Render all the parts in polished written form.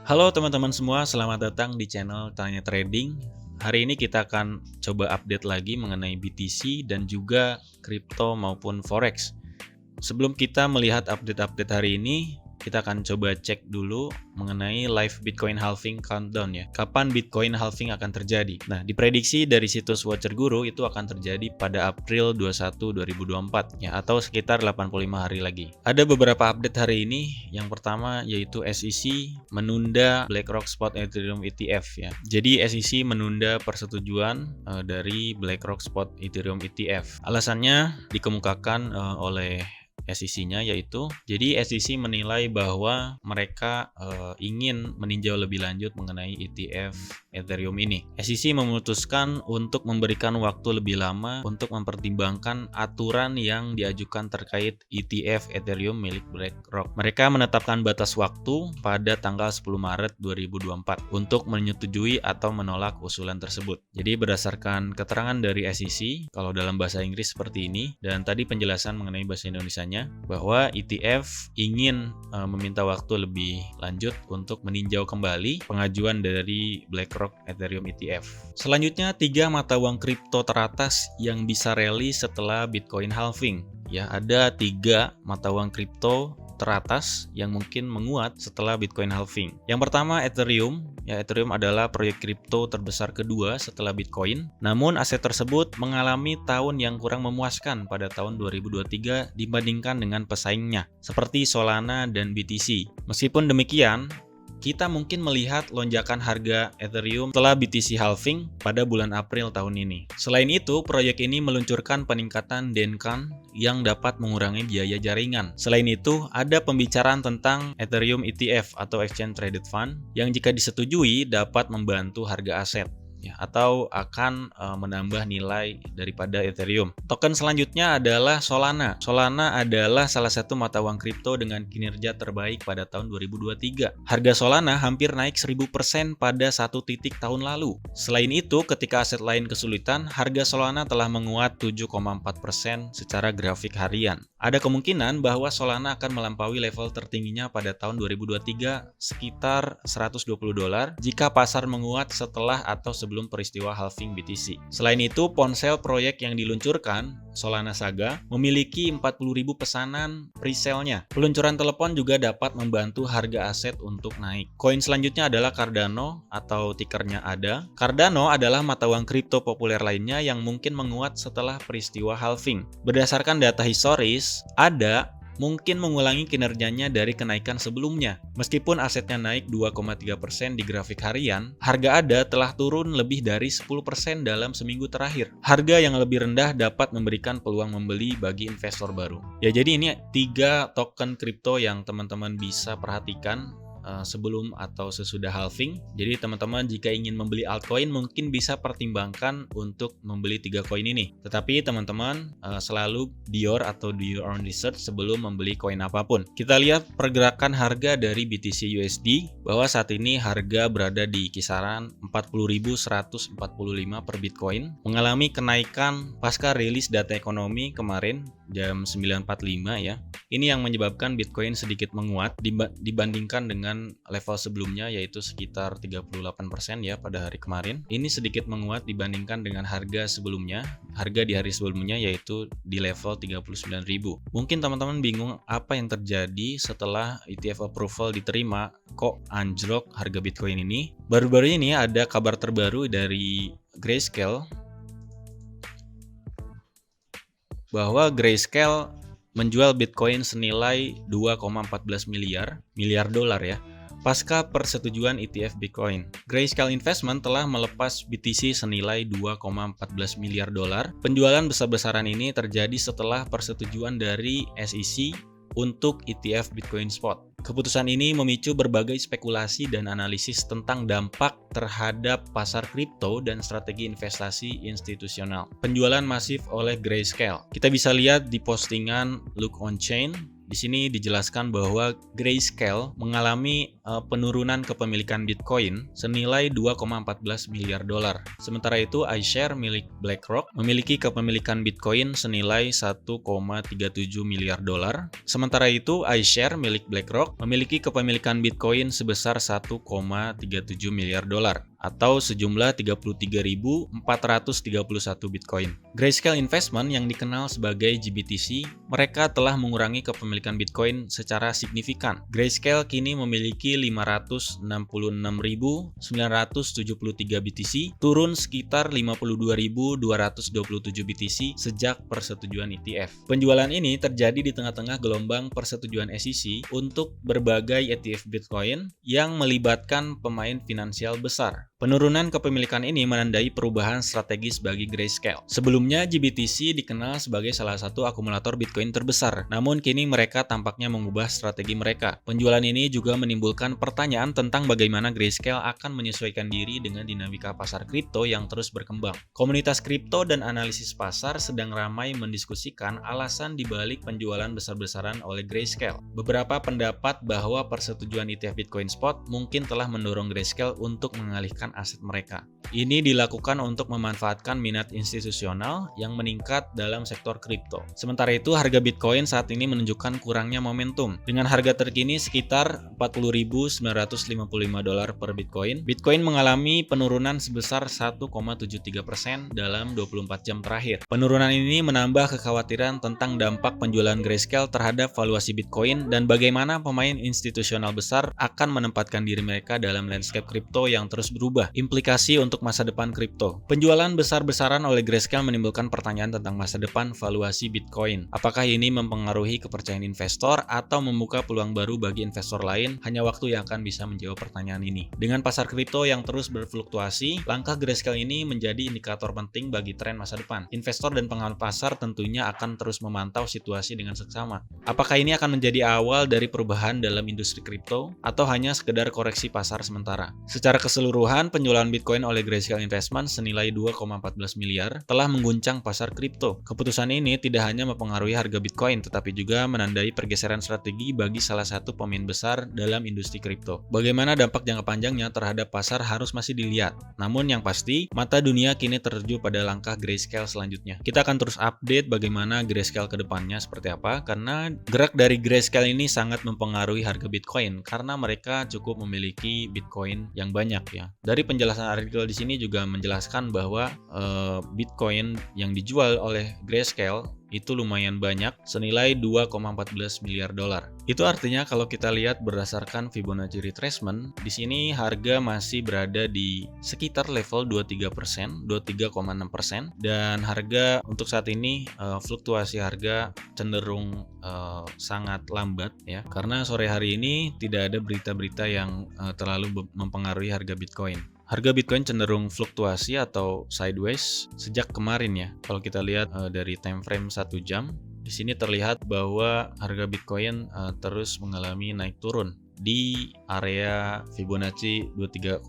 Halo teman-teman semua, selamat datang di channel Tanya Trading. Hari ini kita akan coba update lagi mengenai BTC dan juga kripto maupun forex. Sebelum kita melihat update-update hari ini, kita akan coba cek dulu mengenai live Bitcoin halving countdown ya. Kapan Bitcoin halving akan terjadi? Nah, diprediksi dari situs Watcher Guru itu akan terjadi pada April 21, 2024 ya, atau sekitar 85 hari lagi. Ada beberapa update hari ini. Yang pertama yaitu SEC menunda BlackRock Spot Ethereum ETF ya. Jadi SEC menunda persetujuan dari BlackRock Spot Ethereum ETF. Alasannya dikemukakan oleh SEC-nya yaitu, jadi SEC menilai bahwa mereka ingin meninjau lebih lanjut mengenai ETF Ethereum ini. SEC memutuskan untuk memberikan waktu lebih lama untuk mempertimbangkan aturan yang diajukan terkait ETF Ethereum milik BlackRock. Mereka menetapkan batas waktu pada tanggal 10 Maret 2024 untuk menyetujui atau menolak usulan tersebut. Jadi berdasarkan keterangan dari SEC, kalau dalam bahasa Inggris seperti ini, dan tadi penjelasan mengenai bahasa Indonesianya, bahwa ETF ingin meminta waktu lebih lanjut untuk meninjau kembali pengajuan dari BlackRock Ethereum ETF. Selanjutnya, 3 mata uang kripto teratas yang bisa rally setelah Bitcoin halving. Ya, ada 3 mata uang kripto teratas yang mungkin menguat setelah Bitcoin halving. Yang pertama Ethereum. Ya, Ethereum adalah proyek kripto terbesar kedua setelah Bitcoin. Namun aset tersebut mengalami tahun yang kurang memuaskan pada tahun 2023 dibandingkan dengan pesaingnya seperti Solana dan BTC. Meskipun demikian, kita mungkin melihat lonjakan harga Ethereum setelah BTC halving pada bulan April tahun ini. Selain itu, proyek ini meluncurkan peningkatan Denkan yang dapat mengurangi biaya jaringan. Selain itu, ada pembicaraan tentang Ethereum ETF atau Exchange Traded Fund yang jika disetujui dapat membantu harga aset ya, atau akan menambah nilai daripada Ethereum. Token selanjutnya adalah Solana. Solana adalah salah satu mata uang kripto dengan kinerja terbaik pada tahun 2023. Harga Solana hampir naik 1000% pada satu titik tahun lalu. Selain itu, ketika aset lain kesulitan, harga Solana telah menguat 7,4% secara grafik harian. Ada kemungkinan bahwa Solana akan melampaui level tertingginya pada tahun 2023 sekitar $120 jika pasar menguat setelah atau sebelum peristiwa halving BTC. Selain itu, ponsel proyek yang diluncurkan, Solana Saga, memiliki 40.000 pesanan presale-nya. Peluncuran telepon juga dapat membantu harga aset untuk naik. Koin selanjutnya adalah Cardano atau tikernya ADA. Cardano adalah mata uang kripto populer lainnya yang mungkin menguat setelah peristiwa halving. Berdasarkan data historis, ADA mungkin mengulangi kinerjanya dari kenaikan sebelumnya. Meskipun asetnya naik 2,3% di grafik harian, harga ADA telah turun lebih dari 10% dalam seminggu terakhir. Harga yang lebih rendah dapat memberikan peluang membeli bagi investor baru. Ya, jadi ini 3 token kripto yang teman-teman bisa perhatikan sebelum atau sesudah halving. Jadi teman-teman jika ingin membeli altcoin mungkin bisa pertimbangkan untuk membeli 3 koin ini. Tetapi teman-teman selalu do your own research sebelum membeli koin apapun. Kita lihat pergerakan harga dari BTC USD bahwa saat ini harga berada di kisaran 40.145 per Bitcoin, mengalami kenaikan pasca rilis data ekonomi kemarin jam 9.45 ya. Ini yang menyebabkan Bitcoin sedikit menguat dibandingkan dengan level sebelumnya yaitu sekitar 38% ya pada hari kemarin. Ini sedikit menguat dibandingkan dengan harga sebelumnya. Harga di hari sebelumnya yaitu di level 39.000. Mungkin teman-teman bingung apa yang terjadi setelah ETF approval diterima, kok anjlok harga Bitcoin ini. Baru-baru ini ada kabar terbaru dari Grayscale bahwa Grayscale menjual Bitcoin senilai 2,14 miliar dolar ya, pasca persetujuan ETF Bitcoin. Grayscale Investment telah melepas BTC senilai 2,14 miliar dolar. Penjualan besar-besaran ini terjadi setelah persetujuan dari SEC untuk ETF Bitcoin Spot. Keputusan ini memicu berbagai spekulasi dan analisis tentang dampak terhadap pasar kripto dan strategi investasi institusional. Penjualan masif oleh Grayscale. Kita bisa lihat di postingan Look On Chain Di sini dijelaskan bahwa Grayscale mengalami penurunan kepemilikan Bitcoin senilai 2,14 miliar dolar. Sementara itu, iShare milik BlackRock memiliki kepemilikan Bitcoin senilai 1,37 miliar dolar. Sementara itu, iShare milik BlackRock memiliki kepemilikan Bitcoin sebesar 1,37 miliar dolar atau sejumlah 33.431 Bitcoin. Grayscale Investment yang dikenal sebagai GBTC, mereka telah mengurangi kepemilikan Bitcoin secara signifikan. Grayscale kini memiliki 566.973 BTC, turun sekitar 52.227 BTC sejak persetujuan ETF. Penjualan ini terjadi di tengah-tengah gelombang persetujuan SEC untuk berbagai ETF Bitcoin yang melibatkan pemain finansial besar. Penurunan kepemilikan ini menandai perubahan strategis bagi Grayscale. Sebelumnya, GBTC dikenal sebagai salah satu akumulator Bitcoin terbesar, namun kini mereka tampaknya mengubah strategi mereka. Penjualan ini juga menimbulkan pertanyaan tentang bagaimana Grayscale akan menyesuaikan diri dengan dinamika pasar kripto yang terus berkembang. Komunitas kripto dan analisis pasar sedang ramai mendiskusikan alasan dibalik penjualan besar-besaran oleh Grayscale. Beberapa pendapat bahwa persetujuan ETF Bitcoin Spot mungkin telah mendorong Grayscale untuk mengalihkan aset mereka. Ini dilakukan untuk memanfaatkan minat institusional yang meningkat dalam sektor kripto. Sementara itu, harga Bitcoin saat ini menunjukkan kurangnya momentum. Dengan harga terkini sekitar 40.955 dolar per Bitcoin, Bitcoin mengalami penurunan sebesar 1,73% dalam 24 jam terakhir. Penurunan ini menambah kekhawatiran tentang dampak penjualan Grayscale terhadap valuasi Bitcoin dan bagaimana pemain institusional besar akan menempatkan diri mereka dalam landscape kripto yang terus berubah. Implikasi untuk masa depan kripto. Penjualan besar-besaran oleh Grayscale menimbulkan pertanyaan tentang masa depan valuasi Bitcoin. Apakah ini mempengaruhi kepercayaan investor atau membuka peluang baru bagi investor lain? Hanya waktu yang akan bisa menjawab pertanyaan ini. Dengan pasar kripto yang terus berfluktuasi, langkah Grayscale ini menjadi indikator penting bagi tren masa depan. Investor dan pengamat pasar tentunya akan terus memantau situasi dengan seksama. Apakah ini akan menjadi awal dari perubahan dalam industri kripto atau hanya sekedar koreksi pasar sementara? Secara keseluruhan, penjualan Bitcoin oleh Grayscale Investment senilai 2,14 miliar telah mengguncang pasar kripto. Keputusan ini tidak hanya mempengaruhi harga Bitcoin, tetapi juga menandai pergeseran strategi bagi salah satu pemain besar dalam industri kripto. Bagaimana dampak jangka panjangnya terhadap pasar harus masih dilihat. Namun yang pasti, mata dunia kini tertuju pada langkah Grayscale selanjutnya. Kita akan terus update bagaimana Grayscale ke depannya seperti apa, karena gerak dari Grayscale ini sangat mempengaruhi harga Bitcoin, karena mereka cukup memiliki Bitcoin yang banyak ya. Dari penjelasan artikel di sini juga menjelaskan bahwa Bitcoin yang dijual oleh Grayscale itu lumayan banyak, senilai 2,14 miliar dolar. Itu artinya kalau kita lihat berdasarkan Fibonacci retracement, di sini harga masih berada di sekitar level 23%, 23,6%, dan harga untuk saat ini fluktuasi harga cenderung sangat lambat ya, karena sore hari ini tidak ada berita-berita yang terlalu mempengaruhi harga Bitcoin. Harga Bitcoin cenderung fluktuasi atau sideways sejak kemarin ya. Kalau kita lihat dari time frame 1 jam, di sini terlihat bahwa harga Bitcoin terus mengalami naik turun di area Fibonacci 23,6%.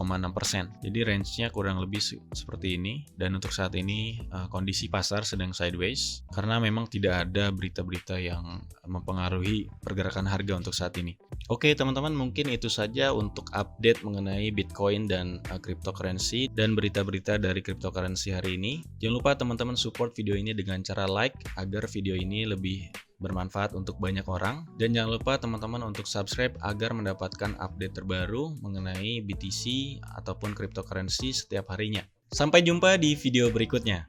Jadi range-nya kurang lebih seperti ini, dan untuk saat ini kondisi pasar sedang sideways karena memang tidak ada berita-berita yang mempengaruhi pergerakan harga untuk saat ini. Oke teman-teman, mungkin itu saja untuk update mengenai Bitcoin dan cryptocurrency dan berita-berita dari cryptocurrency hari ini. Jangan lupa teman-teman support video ini dengan cara like agar video ini lebih bermanfaat untuk banyak orang, dan jangan lupa teman-teman untuk subscribe agar mendapatkan update terbaru mengenai BTC ataupun cryptocurrency setiap harinya. Sampai jumpa di video berikutnya.